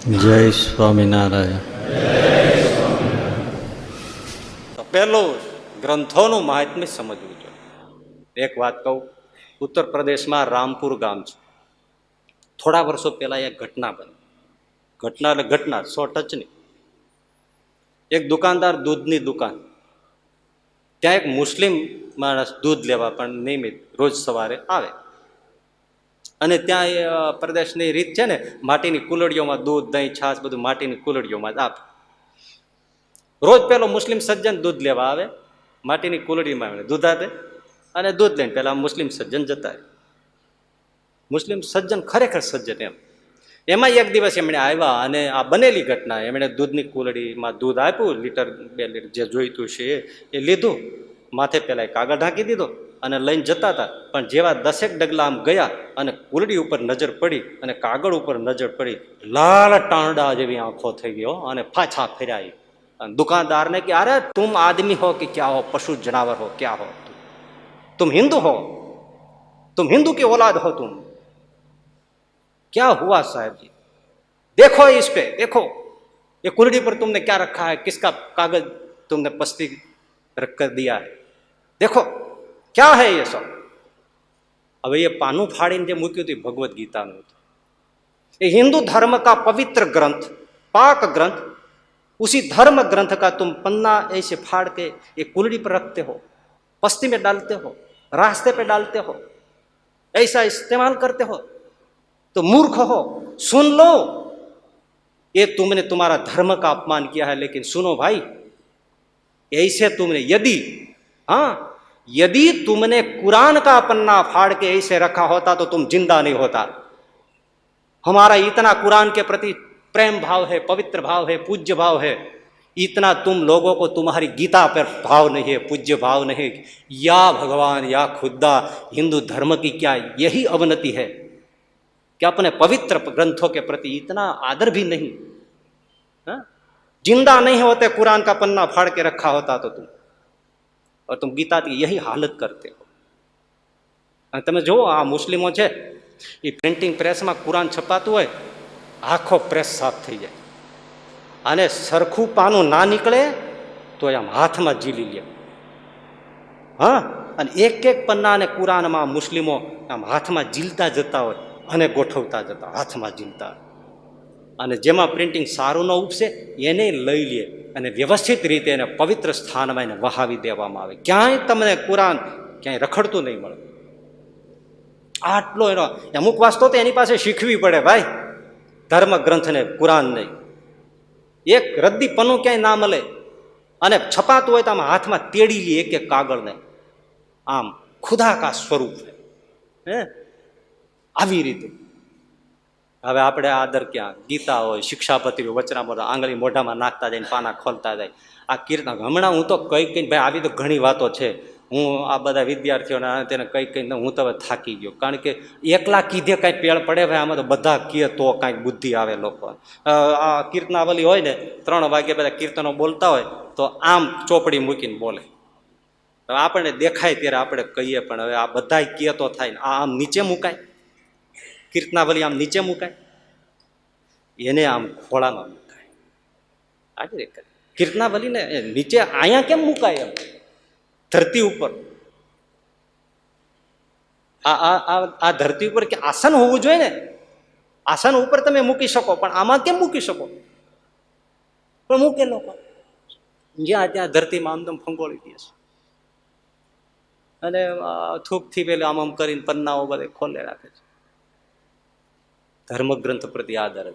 જય સ્વામિનારાયણ. તો પહેલું ગ્રંથોનું મહાત્મ્ય સમજવું જોઈએ. એક વાત કહું, ઉત્તર પ્રદેશમાં રામપુર ગામ છે. થોડા વર્ષો પહેલા એક ઘટના બની. ઘટના એટલે ઘટના, 100 ટચની. એક દુકાનદાર, દૂધની દુકાન, ત્યાં એક મુસ્લિમ માણસ દૂધ લેવા પણ નિયમિત રોજ સવારે આવે. અને ત્યાં એ પ્રદેશની રીત છે ને, માટીની કુલડીઓમાં દૂધ, દહીં, છાશ બધું માટીની કુલડીઓમાં જ આપે. રોજ પેલો મુસ્લિમ સજ્જન દૂધ લેવા આવે, માટીની કુલડીમાં દૂધ આપે અને દૂધ લઈને પેલા મુસ્લિમ સજ્જન જતા રહે. મુસ્લિમ સજ્જન ખરેખર સજ્જન એમ. એમાં એક દિવસ એમણે આવ્યા અને આ બનેલી ઘટના, એમણે દૂધની કુલડીમાં દૂધ આપ્યું, લીટર 2 લીટર જે જોઈતું છે એ લીધું, માથે પેલા કાગળ ઢાંકી દીધો અને લઈને જતા હતા. પણ જેવા 10 ડગલા આમ ગયા અને કુલડી ઉપર નજર પડી અને કાગળ ઉપર નજર પડી, લાલ ટાંડા જેવી આંખો થઈ ગયો અને પાછા ફેર્યા. दुकानदार ने कि अरे तुम आदमी हो कि क्या हो, पशु जनावर हो क्या हो, तुम हिंदू हो, तुम हिंदू की औलाद हो, तुम क्या हुआ साहब जी, देखो इस पे, देखो ये कुलड़ी पर तुमने क्या रखा है, किसका कागज तुमने पस्ती रख कर दिया है, देखो क्या है ये सब. હવે એ પાનું ફાડીને જે મૂક્યું હતું ભગવદ્ ગીતાનું હતું. એ हिंदू धर्म का पवित्र ग्रंथ, पाक ग्रंथ, उसी धर्म ग्रंथ का तुम पन्ना ऐसे फाड़ के ये कुलड़ी पर रखते हो, पस्ती में डालते हो, रास्ते पे डालते हो, ऐसा इस्तेमाल करते हो, तो मूर्ख हो. सुन लो, ये तुमने तुम्हारा धर्म का अपमान किया है, लेकिन सुनो भाई, ऐसे तुमने यदि तुमने कुरान का पन्ना फाड़ के ऐसे रखा होता तो तुम जिंदा नहीं होता. हमारा इतना कुरान के प्रति प्रेम भाव है, पवित्र भाव है, पूज्य भाव है, इतना तुम लोगों को तुम्हारी गीता पर भाव नहीं है, पूज्य भाव नहीं. या भगवान या खुदा, हिंदू धर्म की क्या यही अवनति है कि अपने पवित्र ग्रंथों के प्रति इतना आदर भी नहीं. जिंदा नहीं होते, कुरान का पन्ना फाड़ के रखा होता तो तुम, और तुम गीता की यही हालत करते हो. અને તમે જુઓ આ મુસ્લિમો છે એ પ્રિન્ટિંગ પ્રેસમાં કુરાન છપાતું હોય, આખો પ્રેસ સાફ થઈ જાય અને સરખું પાનું ના નીકળે તો આમ હાથમાં ઝીલી લે. અને એક એક પન્નાને કુરાનમાં મુસ્લિમો આમ હાથમાં ઝીલતા જતા હોય અને ગોઠવતા જતા, હાથમાં ઝીલતા. અને જેમાં પ્રિન્ટિંગ સારું ન ઉપસે એને લઈ લે અને વ્યવસ્થિત રીતે એને પવિત્ર સ્થાનમાં એને વહાવી દેવામાં આવે. ક્યાંય તમને કુરાન ક્યાંય રખડતું નહીં મળે. આટલો એનો અમુક વાસ્તો તો એની પાસે શીખવી પડે ભાઈ, ધર્મ ગ્રંથને, કુરાન નહીં. એક રદ્દી પન્નું ક્યાંય ના મળે અને છપાતું હોય તો આમ હાથમાં તેડી લે એક એક કાગળને, આમ ખુદા કા સ્વરૂપ હે આવી રીતે. હવે આપણે આદર ક્યાં, ગીતા હોય, શિક્ષાપત્રી, વચનામૃત આંગળી મોઢામાં નાખતા જાય, પાના ખોલતા જાય. આ કીર્તન હમણાં હું તો કઈ ભાઈ આવી તો ઘણી વાતો છે, હું આ બધા વિદ્યાર્થીઓને તેને કઈ હું તો હવે થાકી ગયો. કારણ કે એકલા કીધે કાંઈ પેળ પડે ભાઈ, આમાં તો બધા કહે તો કાંઈક બુદ્ધિ આવે લોકો. આ કીર્તનાવલી હોય ને, 3 વાગે બધા કીર્તનો બોલતા હોય તો આમ ચોપડી મૂકીને બોલે. હવે આપણને દેખાય ત્યારે આપણે કહીએ, પણ હવે આ બધા કહે તો થાય ને, આ આમ નીચે મુકાય, કીર્તનાવલી આમ નીચે મુકાય, એને આમ ખોળામાં મુકાય. આજે કીર્તનાવલીને નીચે અહીંયા કેમ મુકાય? એમ ધરતી ઉપર, આ ધરતી ઉપર કે આસન હોવું જોઈએ ને, આસન ઉપર તમે મૂકી શકો, પણ આમાં કેમ મૂકી શકો? પણ મૂકે લોકો જ્યાં ત્યાં ધરતીમાં આમ ફંગોળી દે છે અને થૂકથી પેલું આમ આમ કરીને પન્નાઓ બધે ખોલે રાખે છે. ધર્મગ્રંથ પ્રતિ આદર.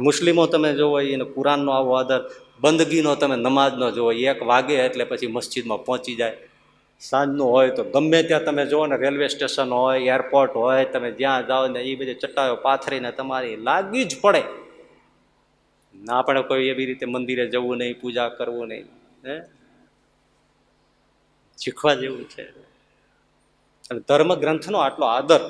મુસ્લિમો તમે જોવો એને કુરાનનો આવો આદર, બંદગીનો તમે નમાજનો જોવો, 1 વાગે એટલે પછી મસ્જિદમાં પહોંચી જાય. સાંજનું હોય તો ગમે ત્યાં તમે જુઓ ને, રેલવે સ્ટેશન હોય, એરપોર્ટ હોય, તમે જ્યાં જાઓ ને એ બધી ચટાઈઓ પાથરીને તમારી લાગી જ પડે. ના આપણે કોઈ એવી રીતે મંદિરે જવું નહીં, પૂજા કરવું નહીં. શીખવા જેવું છે. અને ધર્મગ્રંથનો આટલો આદર